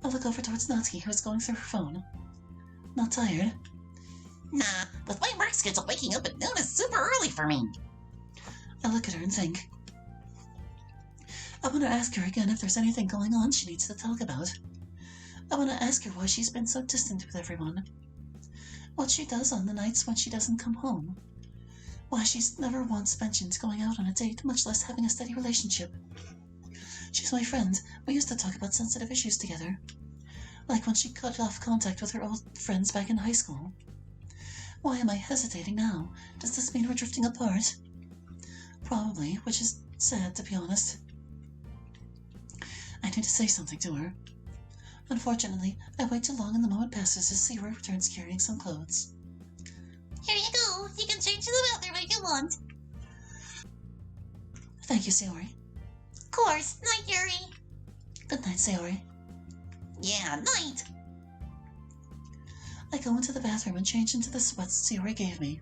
look over towards Natsuki, who is going through her phone. Not tired? Nah, with my work schedule, waking up at noon is super early for me. I look at her and think. I want to ask her again if there's anything going on she needs to talk about. I want to ask her why she's been so distant with everyone. What she does on the nights when she doesn't come home. Why she's never once mentioned going out on a date, much less having a steady relationship. She's my friend. We used to talk about sensitive issues together. Like when she cut off contact with her old friends back in high school. Why am I hesitating now? Does this mean we're drifting apart? Probably, which is sad, to be honest. I need to say something to her. Unfortunately, I wait too long and the moment passes as Sayori returns carrying some clothes. Here you go. You can change to the bathroom if you want. Thank you, Sayori. Of course. Night, Yuri. Good night, Sayori. Yeah, night. I go into the bathroom and change into the sweats Sayori gave me.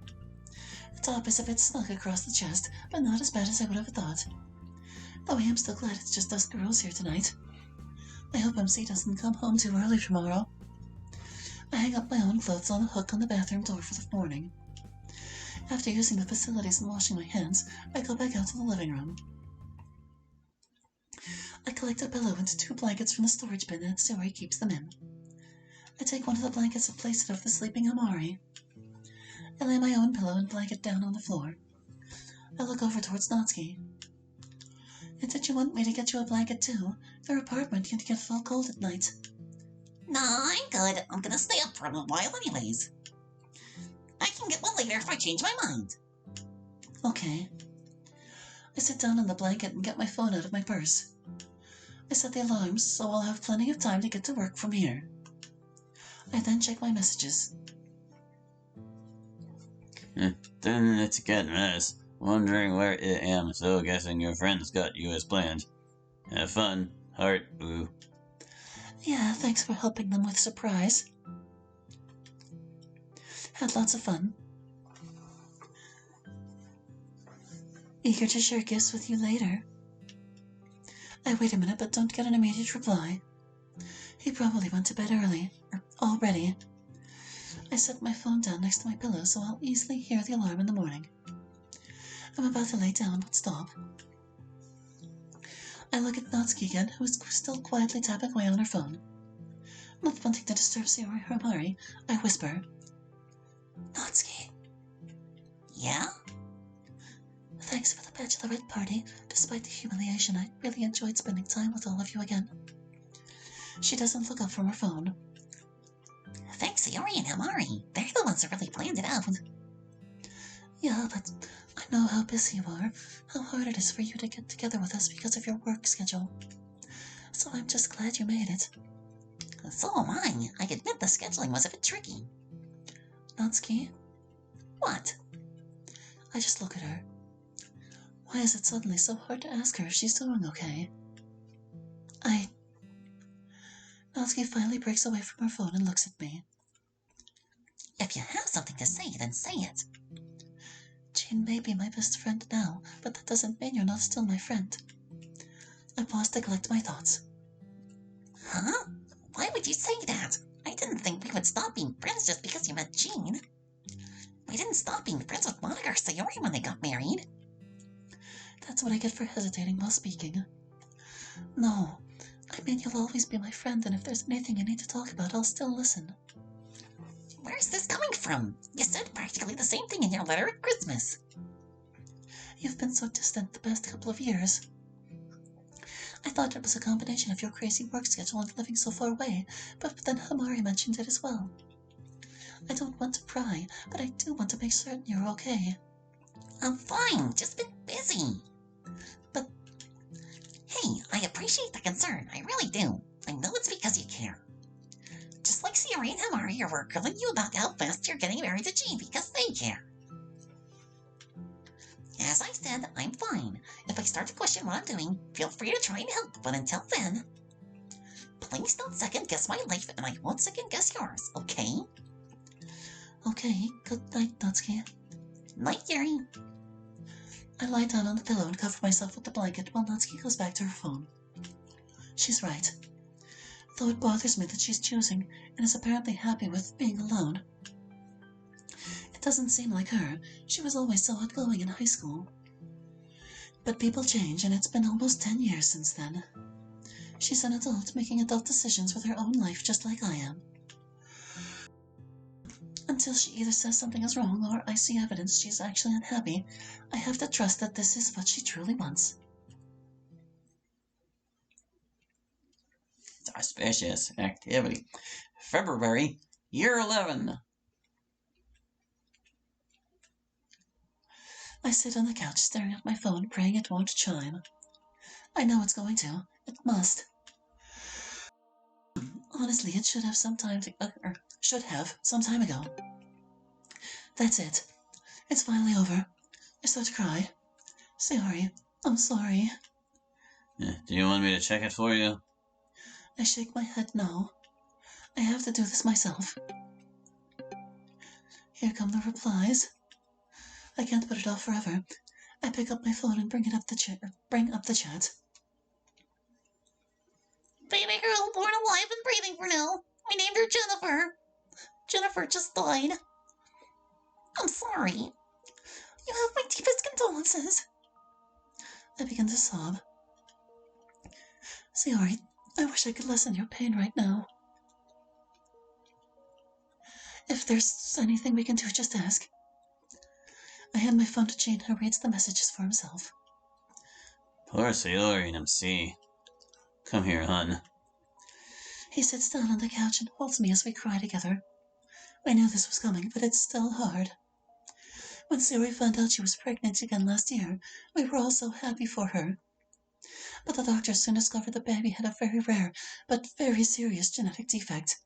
The top is a bit snug across the chest, but not as bad as I would have thought. Though I am still glad it's just us girls here tonight. I hope MC doesn't come home too early tomorrow. I hang up my own clothes on a hook on the bathroom door for the morning. After using the facilities and washing my hands, I go back out to the living room. I collect a pillow and 2 blankets from the storage bin and Sayori keeps them in. I take one of the blankets and place it over the sleeping Amari. I lay my own pillow and blanket down on the floor. I look over towards Natsuki. And did you want me to get you a blanket too? Their apartment can get full cold at night. Nah, I'm good. I'm gonna stay up for a little while anyways. I can get one later if I change my mind. Okay. I sit down on the blanket and get my phone out of my purse. I set the alarms so I'll have plenty of time to get to work from here. I then check my messages. 10 minutes to get mess. Wondering where I am, so guessing your friends got you as planned. Have fun. Heart, ooh. Yeah, thanks for helping them with surprise. Had lots of fun. Eager to share gifts with you later. I wait a minute but don't get an immediate reply. He probably went to bed early, or already. I set my phone down next to my pillow so I'll easily hear the alarm in the morning. I'm about to lay down but stop. I look at Natsuki again, who is still quietly tapping away on her phone. Not wanting to disturb Sayori or Amari, I whisper, Natsuki. Yeah? Thanks for the bachelorette party. Despite the humiliation, I really enjoyed spending time with all of you again. She doesn't look up from her phone. Thanks, Sayori and Amari. They're the ones who really planned it out. Yeah, but I know how busy you are, how hard it is for you to get together with us because of your work schedule. So I'm just glad you made it. So am I. I admit the scheduling was a bit tricky. Natsuki? What? I just look at her. Why is it suddenly so hard to ask her if she's doing okay? Natsuki finally breaks away from her phone and looks at me. If you have something to say, then say it. Jean may be my best friend now, but that doesn't mean you're not still my friend. I pause to collect my thoughts. Huh? Why would you say that? I didn't think we would stop being friends just because you met Jean. We didn't stop being friends with Monica or Sayori when they got married. That's what I get for hesitating while speaking. No, I mean you'll always be my friend, and if there's anything you need to talk about, I'll still listen. Where's this coming from? You said practically the same thing in your letter at Christmas. You've been so distant the past couple of years. I thought it was a combination of your crazy work schedule and living so far away, but then Hamari mentioned it as well. I don't want to pry, but I do want to make certain you're okay. I'm fine, just been busy. But... Hey, I appreciate the concern, I really do. I know it's because you care. Just like Sayori and Hamari were grilling you about how fast you're getting married to Jean because they care. As I said, I'm fine. If I start to question what I'm doing, feel free to try and help, but until then, please don't second-guess my life and I won't second-guess yours, okay? Okay, good night, Natsuki. Night, Yuri. I lie down on the pillow and cover myself with the blanket while Natsuki goes back to her phone. She's right. though it bothers me that she's choosing and is apparently happy with being alone. It doesn't seem like her. She was always so outgoing in high school. But people change, and it's been almost 10 years since then. She's an adult making adult decisions with her own life just like I am. Until she either says something is wrong or I see evidence she's actually unhappy, I have to trust that this is what she truly wants. Suspicious activity. February, year 11. I sit on the couch staring at my phone, praying it won't chime. I know it's going to. It must. Honestly, it should have some time ago. That's it. It's finally over. I start to cry. Sorry. I'm sorry. Do you want me to check it for you? I shake my head no. I have to do this myself. Here come the replies. I can't put it off forever. I pick up my phone and bring up the chat. Baby girl born alive and breathing for now. We named her Jennifer. Jennifer just died. I'm sorry. You have my deepest condolences. I begin to sob. Sorry, I wish I could lessen your pain right now. If there's anything we can do, just ask. I hand my phone to Gene, who reads the messages for himself. Poor Sailor MC. Come here, hon. He sits down on the couch and holds me as we cry together. I knew this was coming, but it's still hard. When Siri found out she was pregnant again last year, we were all so happy for her. But the doctors soon discovered the baby had a very rare, but very serious genetic defect.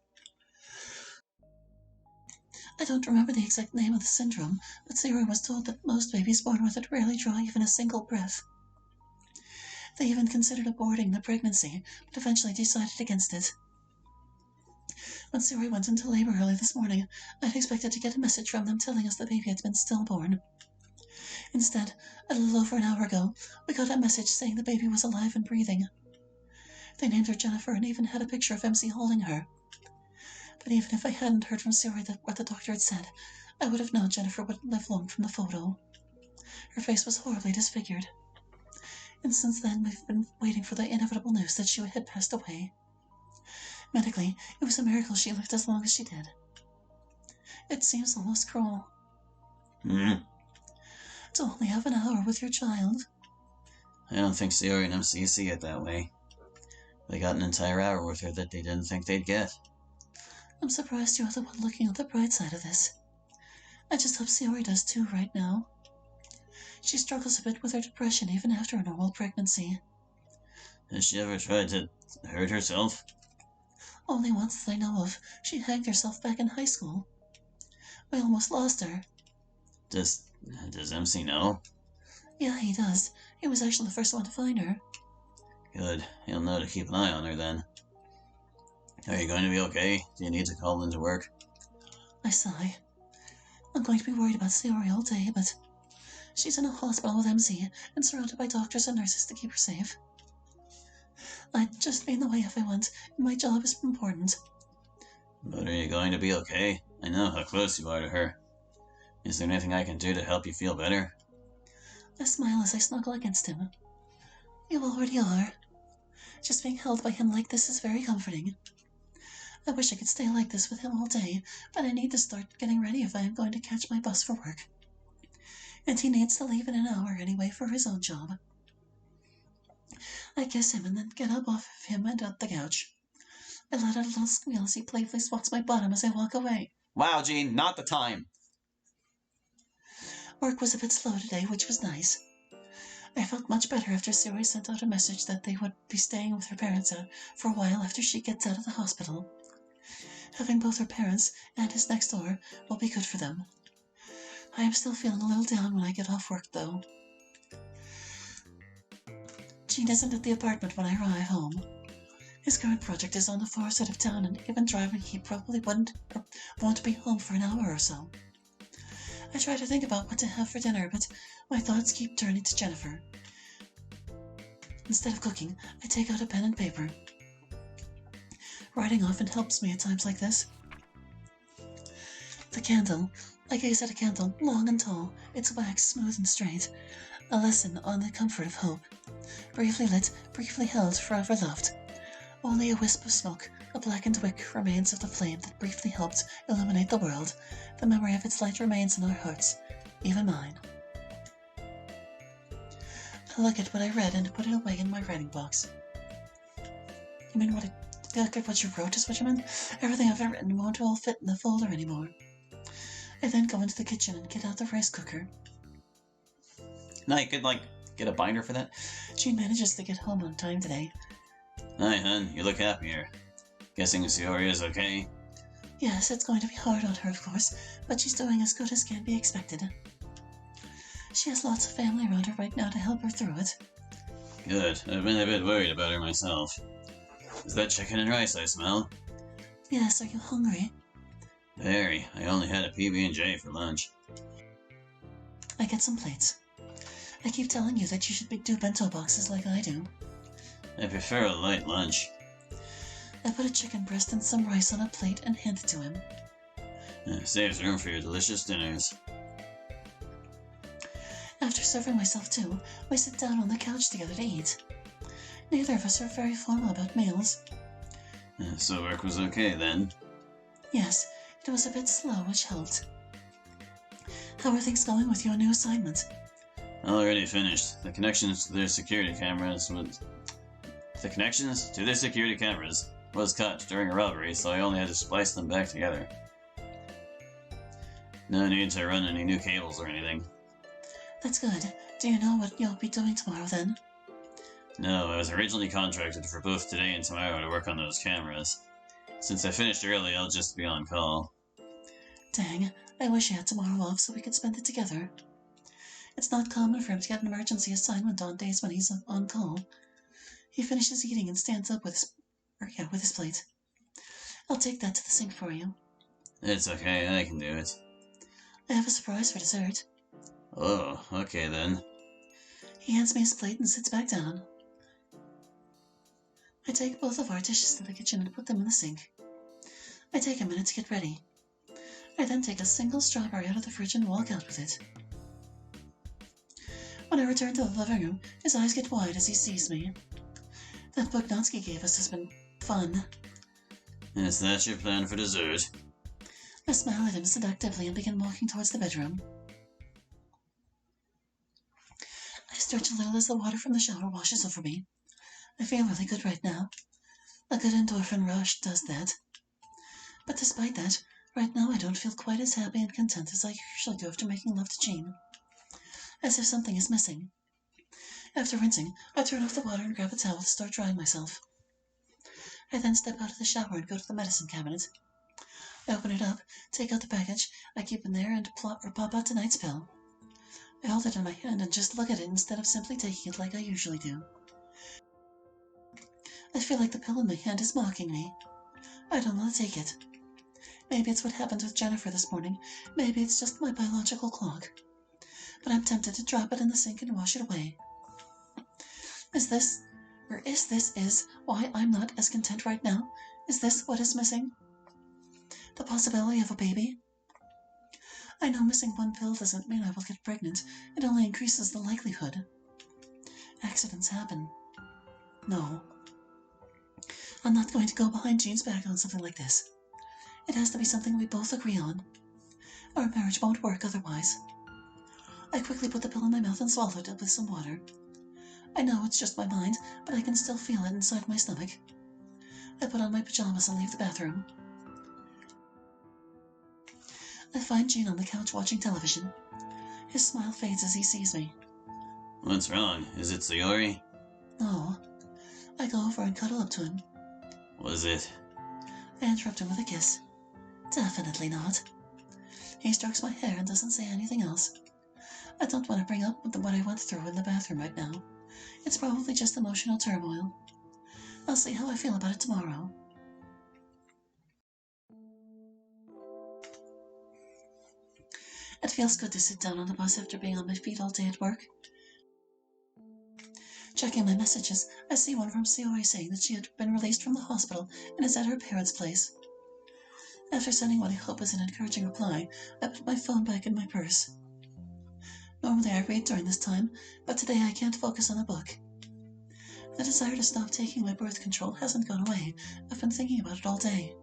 I don't remember the exact name of the syndrome, but Siri was told that most babies born with it rarely draw even a single breath. They even considered aborting the pregnancy, but eventually decided against it. When Siri went into labor early this morning, I'd expected to get a message from them telling us the baby had been stillborn. Instead, a little over an hour ago, we got a message saying the baby was alive and breathing. They named her Jennifer and even had a picture of MC holding her. But even if I hadn't heard from Siri what the doctor had said, I would have known Jennifer wouldn't live long from the photo. Her face was horribly disfigured. And since then, we've been waiting for the inevitable news that she had passed away. Medically, it was a miracle she lived as long as she did. It seems almost cruel. To only have an hour with your child. I don't think Sailor and MC see it that way. They got an entire hour with her that they didn't think they'd get. I'm surprised you're the one looking at the bright side of this. I just hope Saori does too right now. She struggles a bit with her depression even after a normal pregnancy. Has she ever tried to hurt herself? Only once that I know of. She hanged herself back in high school. We almost lost her. Does MC know? Yeah, he does. He was actually the first one to find her. Good. He'll know to keep an eye on her then. Are you going to be okay? Do you need to call into work? I sigh. I'm going to be worried about Saori all day, but she's in a hospital with MC and surrounded by doctors and nurses to keep her safe. I'd just be in the way if I went, and my job is important. But are you going to be okay? I know how close you are to her. Is there anything I can do to help you feel better? I smile as I snuggle against him. You already are. Just being held by him like this is very comforting. I wish I could stay like this with him all day, but I need to start getting ready if I am going to catch my bus for work. And he needs to leave in an hour anyway for his own job. I kiss him and then get up off of him and up the couch. I let out a little squeal as he playfully swats my bottom as I walk away. Wow, Gene, not the time! Work was a bit slow today, which was nice. I felt much better after Siri sent out a message that they would be staying with her parents for a while after she gets out of the hospital. Having both her parents and his next door will be good for them. I am still feeling a little down when I get off work, though. Gene isn't at the apartment when I arrive home. His current project is on the far side of town, and given driving, he probably won't be home for an hour or so. I try to think about what to have for dinner, but my thoughts keep turning to Jennifer. Instead of cooking, I take out a pen and paper. Writing often helps me at times like this. The candle. I gaze at a candle, long and tall, its wax smooth and straight. A lesson on the comfort of hope. Briefly lit, briefly held, forever loved. Only a wisp of smoke, a blackened wick, remains of the flame that briefly helped illuminate the world. The memory of its light remains in our hearts, even mine. I look at what I read and put it away in my writing box. You mean look at what you wrote is what you meant? Everything I've ever written won't all fit in the folder anymore. I then go into the kitchen and get out the rice cooker. Now you could, get a binder for that? Jean manages to get home on time today. Hi, hun. You look happier. Guessing Sayori is okay? Yes, it's going to be hard on her, of course, but she's doing as good as can be expected. She has lots of family around her right now to help her through it. Good. I've been a bit worried about her myself. Is that chicken and rice I smell? Yes, are you hungry? Very. I only had a PB&J for lunch. I get some plates. I keep telling you that you should do bento boxes like I do. I prefer a light lunch. I put a chicken breast and some rice on a plate and hand it to him. Saves room for your delicious dinners. After serving myself too, we sit down on the couch together to eat. Neither of us are very formal about meals. So work was okay then? Yes, it was a bit slow, which helped. How are things going with your new assignment? Already finished. The connections to their security cameras was cut during a robbery, so I only had to splice them back together. No need to run any new cables or anything. That's good. Do you know what you'll be doing tomorrow then? No, I was originally contracted for both today and tomorrow to work on those cameras. Since I finished early, I'll just be on call. Dang, I wish I had tomorrow off so we could spend it together. It's not common for him to get an emergency assignment on days when he's on call. He finishes eating and stands up with his plate. I'll take that to the sink for you. It's okay, I can do it. I have a surprise for dessert. Oh, okay then. He hands me his plate and sits back down. I take both of our dishes to the kitchen and put them in the sink. I take a minute to get ready. I then take a single strawberry out of the fridge and walk out with it. When I return to the living room, his eyes get wide as he sees me. That book Natsky gave us has been fun. Is that your plan for dessert? I smile at him seductively and begin walking towards the bedroom. I stretch a little as the water from the shower washes over me. I feel really good right now. A good endorphin rush does that. But despite that, right now I don't feel quite as happy and content as I usually do after making love to Jean. As if something is missing. After rinsing, I turn off the water and grab a towel to start drying myself. I then step out of the shower and go to the medicine cabinet. I open it up, take out the package I keep in there, and pop out tonight's pill. I hold it in my hand and just look at it instead of simply taking it like I usually do. I feel like the pill in my hand is mocking me. I don't want to take it. Maybe it's what happened with Jennifer this morning. Maybe it's just my biological clock. But I'm tempted to drop it in the sink and wash it away. Is this why I'm not as content right now? Is this what is missing? The possibility of a baby? I know missing one pill doesn't mean I will get pregnant. It only increases the likelihood. Accidents happen. No. I'm not going to go behind Jean's back on something like this. It has to be something we both agree on. Our marriage won't work otherwise. I quickly put the pill in my mouth and swallowed it with some water. I know it's just my mind, but I can still feel it inside my stomach. I put on my pajamas and leave the bathroom. I find Jean on the couch watching television. His smile fades as he sees me. What's wrong? Is it Sayori? No. I go over and cuddle up to him. Was it? I interrupt him with a kiss. Definitely not. He strokes my hair and doesn't say anything else. I don't want to bring up what I went through in the bathroom right now. It's probably just emotional turmoil. I'll see how I feel about it tomorrow. It feels good to sit down on the bus after being on my feet all day at work. Checking my messages, I see one from COA saying that she had been released from the hospital and is at her parents' place. After sending what I hope is an encouraging reply, I put my phone back in my purse. Normally I read during this time, but today I can't focus on a book. The desire to stop taking my birth control hasn't gone away. I've been thinking about it all day.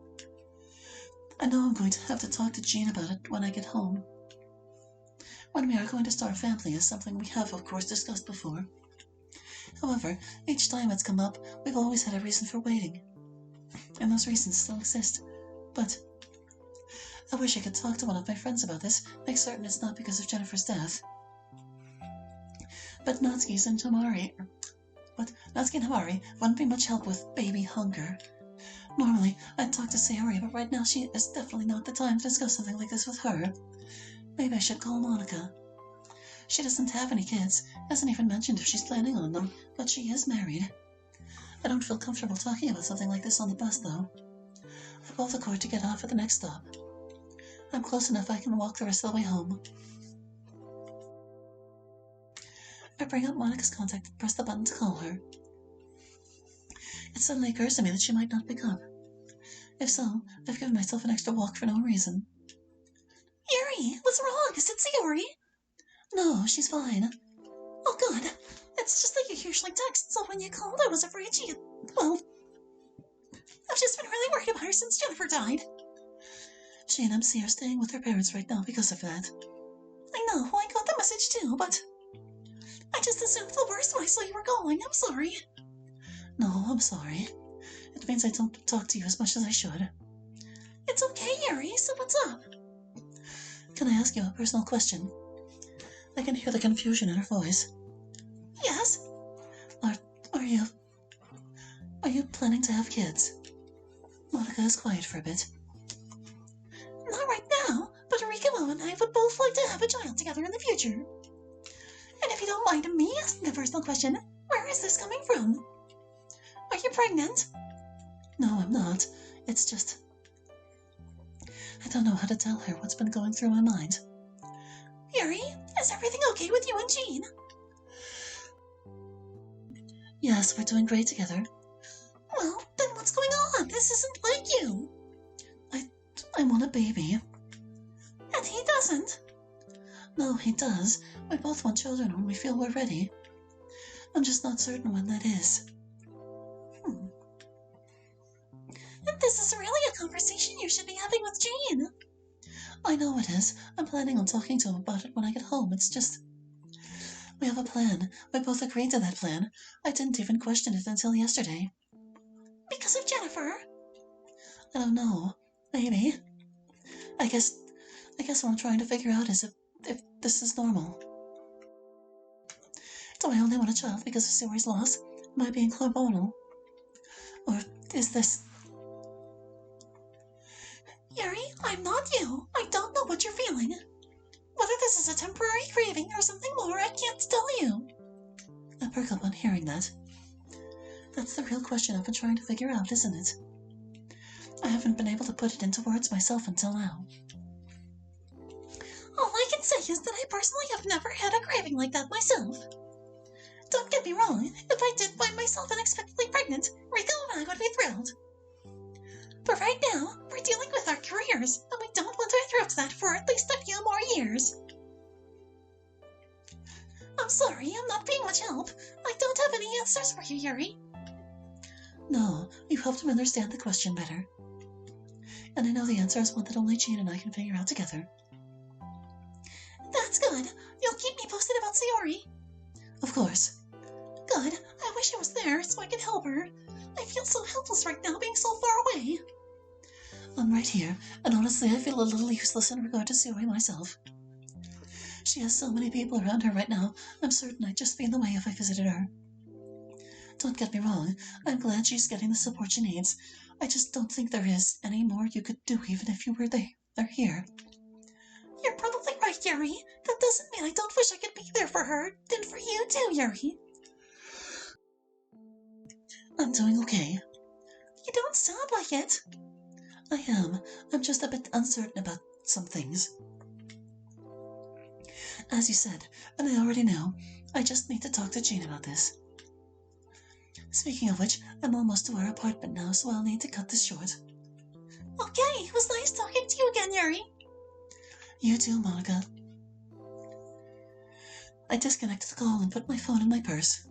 I know I'm going to have to talk to Jean about it when I get home. When we are going to start a family is something we have, of course, discussed before. However, each time it's come up, we've always had a reason for waiting. And those reasons still exist. But I wish I could talk to one of my friends about this, make certain it's not because of Jennifer's death. But Natsuki and Hamari wouldn't be much help with baby hunger. Normally, I'd talk to Sayori, but right now she is definitely not the time to discuss something like this with her. Maybe I should call Monica. She doesn't have any kids, hasn't even mentioned if she's planning on them, but she is married. I don't feel comfortable talking about something like this on the bus, though. I bolt the cord to get off at the next stop. I'm close enough I can walk the rest of the way home. I bring up Monica's contact and press the button to call her. It suddenly occurs to me that she might not pick up. If so, I've given myself an extra walk for no reason. Yuri, what's wrong? Is it Sayori? No, she's fine. Oh, good. It's just that you usually text, so when you called, I was afraid she had... Well, I've just been really worried about her since Jennifer died. She and MC are staying with her parents right now because of that. I know, I got the message too, but... I just assumed the worst when I saw you were calling. I'm sorry. No, I'm sorry. It means I don't talk to you as much as I should. It's okay, Yuri, so what's up? Can I ask you a personal question? I can hear the confusion in her voice. Yes? Are you planning to have kids? Monica is quiet for a bit. Not right now, but Rikuo and I would both like to have a child together in the future. And if you don't mind me asking a personal question, where is this coming from? Are you pregnant? No, I'm not. It's just... I don't know how to tell her what's been going through my mind. Yuri, is everything okay with you and Jean? Yes, we're doing great together. Well, then what's going on? This isn't like you. I want a baby. And he doesn't. No, he does. We both want children when we feel we're ready. I'm just not certain when that is. This is really a conversation you should be having with Jean. I know it is. I'm planning on talking to him about it when I get home. It's just... We have a plan. We both agreed to that plan. I didn't even question it until yesterday. Because of Jennifer? I don't know. Maybe. I guess what I'm trying to figure out is if this is normal. Do I only want a child because of Sayori's loss? Am I being hormonal? Or is this... Yuri, I'm not you. I don't know what you're feeling. Whether this is a temporary craving or something more, I can't tell you. I perk up on hearing that. That's the real question I've been trying to figure out, isn't it? I haven't been able to put it into words myself until now. All I can say is that I personally have never had a craving like that myself. Don't get me wrong, if I did find myself unexpectedly pregnant, Rico and I would be thrilled. But right now, we're dealing with our careers, and we don't want to interrupt that for at least a few more years. I'm sorry, I'm not being much help. I don't have any answers for you, Yuri. No, you helped me understand the question better. And I know the answer is one that only Jean and I can figure out together. That's good. You'll keep me posted about Sayori. Of course. Good. I wish I was there so I could help her. I feel so helpless right now being so far away. I'm right here, and honestly I feel a little useless in regard to Sayori myself. She has so many people around her right now, I'm certain I'd just be in the way if I visited her. Don't get me wrong, I'm glad she's getting the support she needs. I just don't think there is any more you could do even if you were there here. You're probably right, Yuri. That doesn't mean I don't wish I could be there for her, and for you too, Yuri. I'm doing okay. You don't sound like it. I am. I'm just a bit uncertain about some things. As you said, and I already know, I just need to talk to Jean about this. Speaking of which, I'm almost to our apartment now, so I'll need to cut this short. Okay, it was nice talking to you again, Yuri. You too, Monica. I disconnected the call and put my phone in my purse.